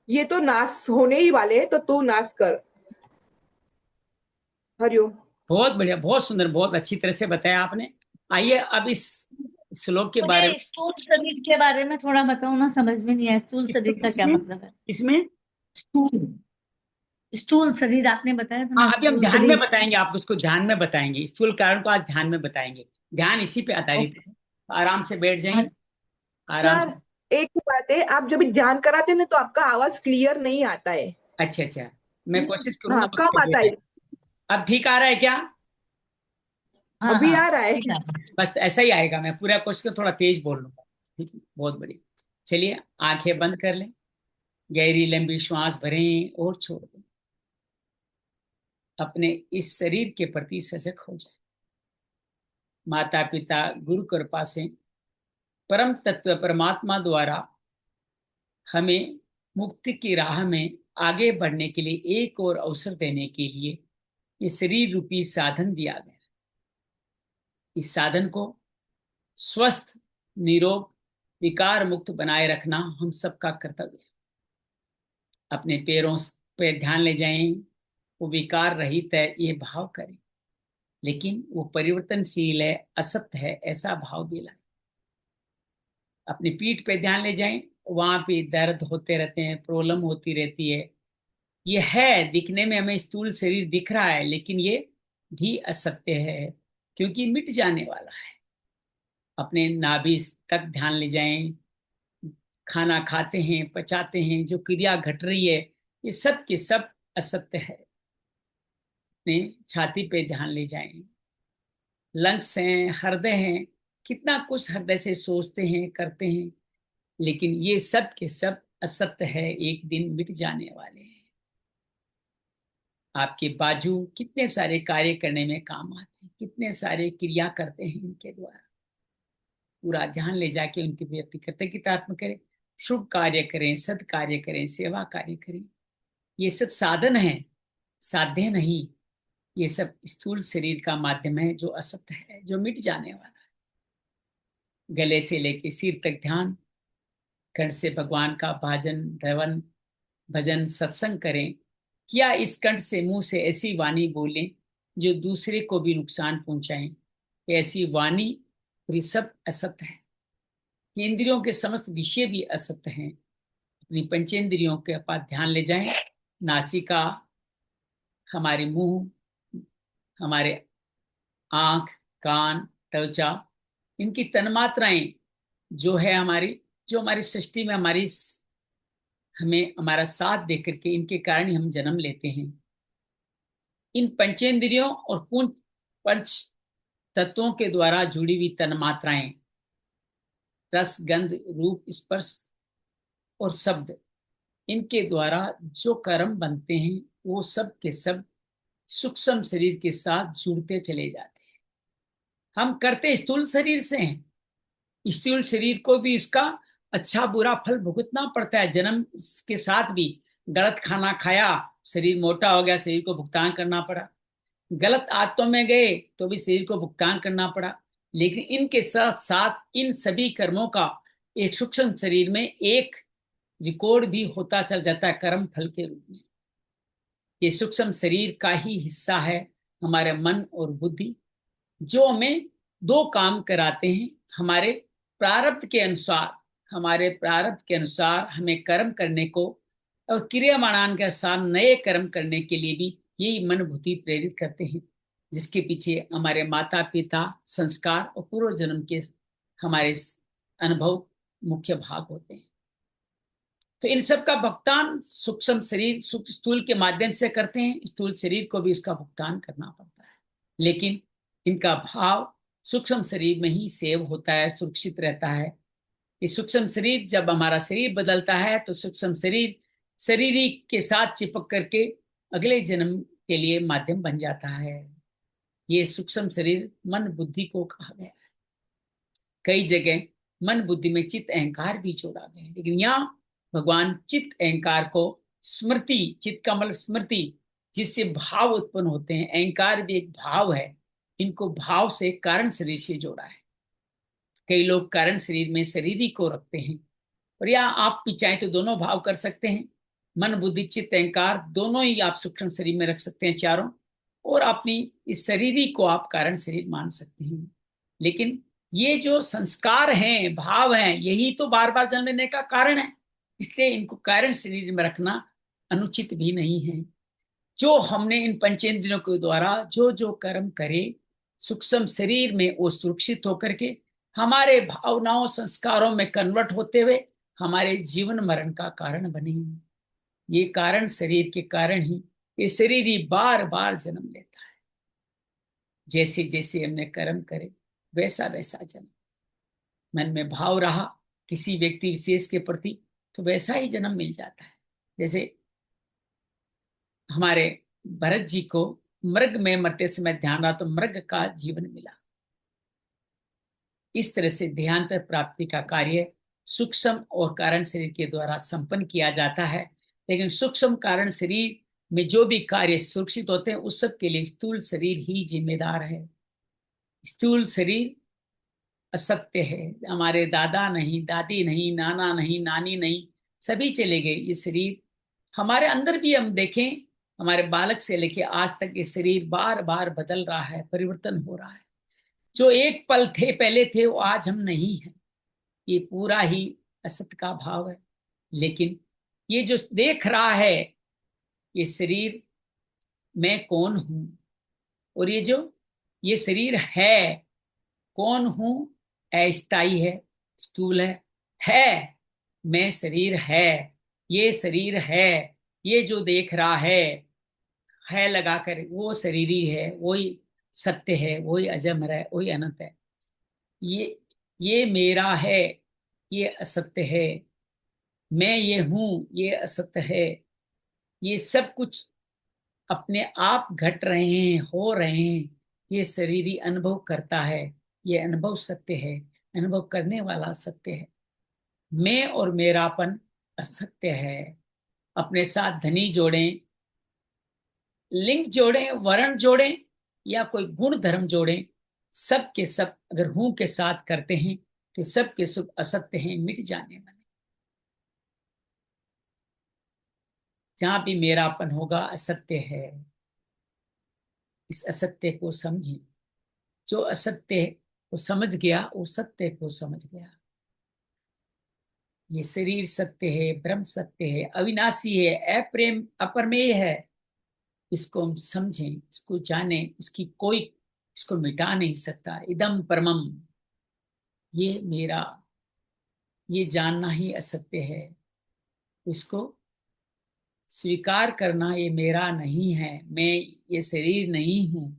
ये तो नाश होने ही वाले हैं, तो तू नाश कर। हरिओम। बहुत बढ़िया, बहुत सुंदर, बहुत अच्छी तरह से बताया आपने। आइए अब इस श्लोक के बारे में। मुझे स्थूल शरीर के बारे में थोड़ा बताओ ना, समझ में नहीं आया स्थूल शरीर का क्या इसमें मतलब है। इसमें स्थूल, स्थूल शरीर आपने बताया था हाँ, ना, अभी हम स्थूल ध्यान में शरीर। बताएंगे, आपको उसको ध्यान में बताएंगे, स्थूल कारण को आज ध्यान में बताएंगे। ध्यान इसी पे आधारित है। ओके। आराम से बैठ हाँ। जाइए, आराम यार, से। एक ही बात है, आप जब भी ध्यान कराते हैं ना तो आपका आवाज क्लियर नहीं आता है। अच्छा अच्छा, मैं कोशिश करूंगा हाँ, उसको कम आता बेटा। है। अब ठीक आ रहा है क्या? हाँ अभी हाँ, आ रहा है। ठीक है। बस ऐसा ही आएगा, मैं पूरा कोशिश कर थोड़ा तेज बोल लूंगा। ठीक है, बहुत बढ़िया। चलिए, आंखें बंद कर लें, गहरी लंबी श्वास भरें और छोड़ दें। अपने इस शरीर के प्रति सजग हो जाए। माता पिता गुरु कृपा से परम तत्व परमात्मा द्वारा हमें मुक्ति की राह में आगे बढ़ने के लिए एक और अवसर देने के लिए ये शरीर रूपी साधन दिया गया। इस साधन को स्वस्थ, निरोग, विकार मुक्त बनाए रखना हम सबका कर्तव्य है। अपने पैरों पे ध्यान ले जाएं, वो विकार रहित है ये भाव करें, लेकिन वो परिवर्तनशील है, असत्य है ऐसा भाव भी लाएं। अपनी पीठ पे ध्यान ले जाएं, वहां पे दर्द होते रहते हैं, प्रॉब्लम होती रहती है। ये है, दिखने में हमें स्थूल शरीर दिख रहा है, लेकिन ये भी असत्य है, क्योंकि मिट जाने वाला है। अपने नाभि तक ध्यान ले जाएं। खाना खाते हैं, पचाते हैं, जो क्रिया घट रही है, ये सब के सब असत्य है। अपने छाती पे ध्यान ले जाएं। लंग्स हैं, हृदय हैं, कितना कुछ हृदय से सोचते हैं, करते हैं, लेकिन ये सब के सब असत्य है, एक दिन मिट जाने वाले हैं। आपके बाजू कितने सारे कार्य करने में काम आते हैं, कितने सारे क्रिया करते हैं इनके द्वारा। पूरा ध्यान ले जाके उनके व्यक्ति कृतज्ञतात्म करें, शुभ कार्य करें, सद कार्य करें, सेवा कार्य करें। ये सब साधन है, साध्य नहीं। ये सब स्थूल शरीर का माध्यम है जो असत्य है, जो मिट जाने वाला है। गले से लेके सिर तक ध्यान, कंठ से भगवान का भाजन धवन भजन सत्संग करें, या इस कंठ से मुंह से ऐसी वाणी बोलें जो दूसरे को भी नुकसान पहुंचाएं। ऐसी वाणी और ये सब असत्य है। इंद्रियों के समस्त विषय भी असत्य हैं। अपनी पंचेंद्रियों के पास ध्यान ले जाएं। नासिका, हमारे मुंह, हमारे आंख, कान, त्वचा, इनकी तन्मात्राएं जो है हमारी, जो हमारी सृष्टि में हमें हमारा साथ देकर के इनके कारण ही हम जन्म लेते हैं। इन पंचेंद्रियों और पुंज पंच तत्वों के द्वारा जुड़ी हुई तन्मात्राएं, रस, गंध, रूप, स्पर्श और शब्द, इनके द्वारा जो कर्म बनते हैं वो सब के सब सूक्ष्म शरीर के साथ जुड़ते चले जाते हैं। हम करते स्थूल शरीर से हैं। स्थूल शरीर को भी इसका अच्छा बुरा फल भुगतना पड़ता है। जन्म के साथ भी गलत खाना खाया, शरीर मोटा हो गया, शरीर को भुगतान करना पड़ा। गलत आदतों में गए तो भी शरीर को भुगतान करना पड़ा। लेकिन इनके साथ साथ इन सभी कर्मों का एक सूक्ष्म शरीर में एक रिकॉर्ड भी होता चल जाता है कर्म फल के रूप में। ये सूक्ष्म शरीर का ही हिस्सा है हमारे मन और बुद्धि, जो हमें दो काम कराते हैं। हमारे प्रारब्ध के अनुसार, हमारे प्रारब्ध के अनुसार हमें कर्म करने को, और क्रियामाणान के अनुसार नए कर्म करने के लिए भी यही मन बुद्धि प्रेरित करते हैं, जिसके पीछे हमारे माता पिता, संस्कार और पूर्व जन्म के हमारे अनुभव मुख्य भाग होते हैं। तो इन सब का भुगतान सूक्ष्म शरीर स्थूल के माध्यम से करते हैं। स्थूल शरीर को भी इसका भुगतान करना पड़ता है, लेकिन इनका भाव सूक्ष्म शरीर में ही सेव होता है, सुरक्षित रहता है। इस सूक्ष्म शरीर, जब हमारा शरीर बदलता है तो सूक्ष्म शरीर शरीरी के साथ चिपक करके अगले जन्म के लिए माध्यम बन जाता है। ये सूक्ष्म शरीर मन बुद्धि को कहा गया है। कई जगह मन बुद्धि में चित्त अहंकार भी जोड़ा गया है, लेकिन यहाँ भगवान चित्त अहंकार को स्मृति, चित्त का मतलब स्मृति, जिससे भाव उत्पन्न होते हैं, अहंकार भी एक भाव है, इनको भाव से कारण शरीर से जोड़ा है। कई लोग कारण शरीर में शरीरी को रखते हैं, और या आप भी चाहें तो दोनों भाव कर सकते हैं। मन बुद्धि चित्त अहंकार दोनों ही आप सूक्ष्म शरीर में रख सकते हैं चारों, और अपनी इस शरीर ही को आप कारण शरीर मान सकते हैं। लेकिन ये जो संस्कार हैं, भाव हैं, यही तो बार बार जन्म लेने का कारण है, इसलिए इनको कारण शरीर में रखना अनुचित भी नहीं है। जो हमने इन पंचेंद्रियों के द्वारा जो जो कर्म करे सूक्ष्म शरीर में, वो सुरक्षित होकर के हमारे भावनाओं संस्कारों में कन्वर्ट होते हुए हमारे जीवन मरण का कारण बने। ये कारण शरीर के कारण ही ये शरीर ही बार बार जन्म लेता है। जैसे जैसे हमने कर्म करे वैसा वैसा जन्म, मन में भाव रहा किसी व्यक्ति विशेष के प्रति तो वैसा ही जन्म मिल जाता है। जैसे हमारे भरत जी को मृग में मरते समय ध्यान रहा तो मृग का जीवन मिला। इस तरह से देहांतर प्राप्ति का कार्य सूक्ष्म और कारण शरीर के द्वारा संपन्न किया जाता है। लेकिन सूक्ष्म कारण शरीर में जो भी कार्य सुरक्षित होते हैं उस सब के लिए स्थूल शरीर ही जिम्मेदार है। स्थूल शरीर असत्य है। हमारे दादा नहीं, दादी नहीं, नाना नहीं, नानी नहीं, सभी चले गए। ये शरीर हमारे अंदर भी हम देखें, हमारे बालक से लेके आज तक ये शरीर बार बार बदल रहा है, परिवर्तन हो रहा है। जो एक पल थे पहले थे वो आज हम नहीं हैं। ये पूरा ही असत्य का भाव है। लेकिन ये जो देख रहा है ये शरीर मैं कौन हूं, और ये जो ये शरीर है कौन हूं, अस्थाई है, स्थूल है मैं शरीर है, ये शरीर है, ये जो देख रहा है लगाकर वो शरीर ही है, वही सत्य है, वही अजमर है, वही अनंत है। ये मेरा है, ये असत्य है, मैं ये हूं, ये असत्य है। ये सब कुछ अपने आप घट रहे हैं, हो रहे हैं, ये शरीर ही अनुभव करता है। ये अनुभव सत्य है, अनुभव करने वाला सत्य है। मैं और मेरापन असत्य है। अपने साथ धनी जोड़ें, लिंग जोड़ें, वर्ण जोड़ें या कोई गुण धर्म जोड़ें, सब के सब अगर हूं के साथ करते हैं तो सब के सब असत्य हैं, मिट जाने वाले। जहां भी मेरापन होगा असत्य है। इस असत्य को समझें। जो असत्य को समझ गया वो सत्य को समझ गया। ये शरीर सत्य है, ब्रह्म सत्य है, अविनाशी है, अप्रेम अपरमेय है। इसको हम समझें, इसको जाने, इसको मिटा नहीं सकता। इदम परमम, ये मेरा, ये जानना ही असत्य है। इसको स्वीकार करना ये मेरा नहीं है, मैं ये शरीर नहीं हूं,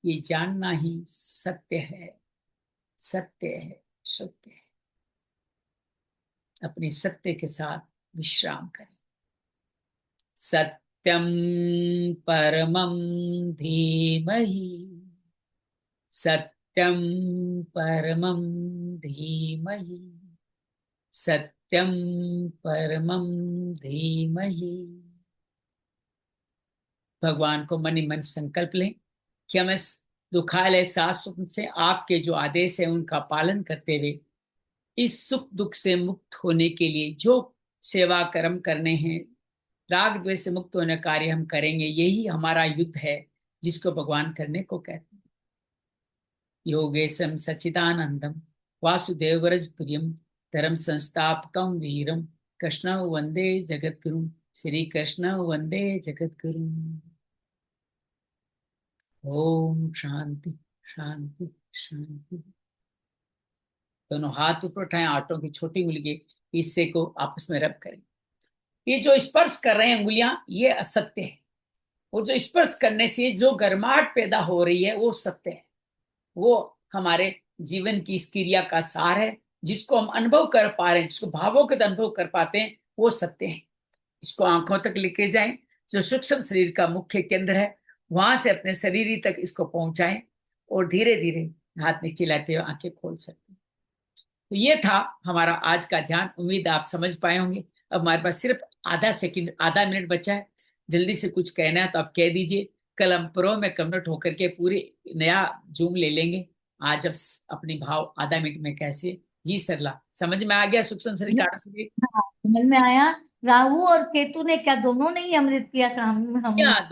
ये जानना ही सत्य है। सत्य है, सत्य है। अपने सत्य के साथ विश्राम करें। सत्यम परमं धीमहि, सत्यम परमं धीमहि, सत्यम परमं धीमहि। भगवान को मन ही मन संकल्प लें कि हम इस दुखालय शाश्वत से आपके जो आदेश है उनका पालन करते हुए इस सुख दुख से मुक्त होने के लिए जो सेवा कर्म करने हैं, राग द्वेष से मुक्त होने कार्य हम करेंगे। यही हमारा युद्ध है जिसको भगवान करने को कहते हैं। योगेशम सच्चिदानंदम वासुदेवरज प्रियम धर्म संस्थापकम वीरम कृष्ण वंदे जगत गुरु। श्री कृष्ण वंदे जगत गुरु। ओम शांति शांति शांति। दोनों हाथ ऊपर उठाएं, आंटों की छोटी उंगली के हिस्से को आपस में रब करें। ये जो स्पर्श कर रहे हैं उंगलियां, ये असत्य है। और जो स्पर्श करने से जो गर्माहट पैदा हो रही है वो सत्य है। वो हमारे जीवन की इस क्रिया का सार है, जिसको हम अनुभव कर पा रहे हैं, जिसको भावों के अनुभव कर पाते हैं, वो सत्य है। इसको आंखों तक लेके जाएं, जो सूक्ष्म शरीर का मुख्य केंद्र है, वहां से अपने शरीर तक इसको पहुंचाएं और धीरे धीरे हाथ नीचे लाते हुए आंखें खोल सकते हैं। तो ये था हमारा आज का ध्यान। उम्मीद आप समझ पाए होंगे। अब हमारे पास सिर्फ आधा मिनट बचा है। जल्दी से कुछ कहना है तो आप कह दीजिए। कल हम प्रो में कन्वर्ट होकर के पूरे नया जूम ले लेंगे। आज अब अपनी भाव आधा मिनट में कैसे। जी सरला, समझ में आ गया सूक्ष्म शरीर कारण शरीर? हाँ, समझ में आया। राहु और केतु ने क्या दोनों ने ही अमृत किया था हम क्या